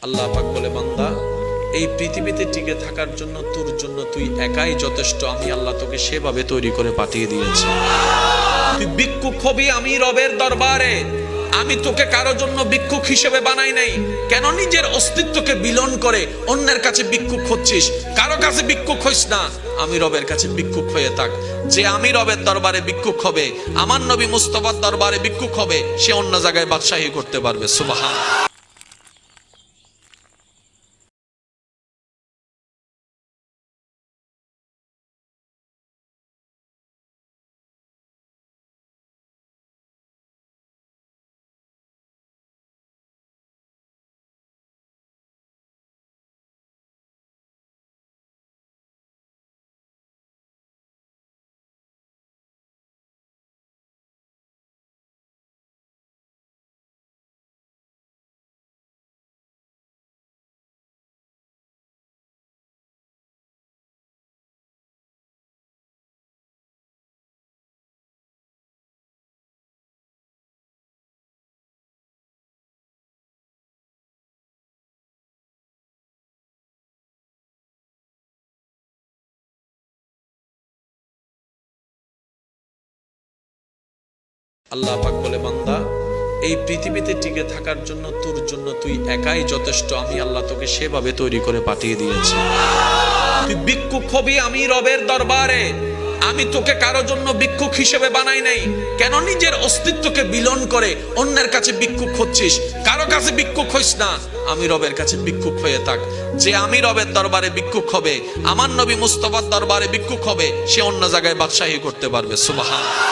আল্লাহ পাক বলে, বান্দা এই পৃথিবীতে টিকে থাকার জন্য তোর জন্য তুই একাই যথেষ্ট। আমি আল্লাহ তোকে সেভাবে তৈরি করে পাঠিয়ে দিয়েছি। তুই ভিক্ষুক হবি আমি রবের দরবারে। আমি তোকে কারো জন্য ভিক্ষুক হিসেবে বানাই নাই। কেন নিজের অস্তিত্বকে বিলন করে অন্যের কাছে ভিক্ষুক হচ্ছিস? কারো কাছে ভিক্ষুক হইস না, আমি রবের কাছে ভিক্ষুক হয়ে থাক। যে আমি রবের দরবারে ভিক্ষুক হবে, আমার নবী মুস্তাফার দরবারে ভিক্ষুক হবে, সে অন্য জায়গায় বাদশাহী করতে পারবে। সুবহানাল্লাহ। আল্লাহ পাক বলে, বান্দা এই পৃথিবীতে টিকে থাকার জন্য তোর জন্য তুই একাই যথেষ্ট। আমি আল্লাহ তোকে সেভাবে তৈরি করে পাঠিয়ে দিয়েছি। তুই ভিক্ষুক হবি আমি রবের দরবারে। আমি তোকে কারো জন্য ভিক্ষুক হিসেবে বানাই নাই। কেন নিজের অস্তিত্বকে বিলন করে অন্যের কাছে ভিক্ষুক হচ্ছিস? কারো কাছে ভিক্ষুক হইস না, আমি রবের কাছে ভিক্ষুক হয়ে থাক। যে আমি রবের দরবারে ভিক্ষুক হবে, আমার নবী মুস্তাফার দরবারে ভিক্ষুক হবে, সে অন্য জায়গায় বাদশাহী করতে পারবে। সুবহানাল্লাহ।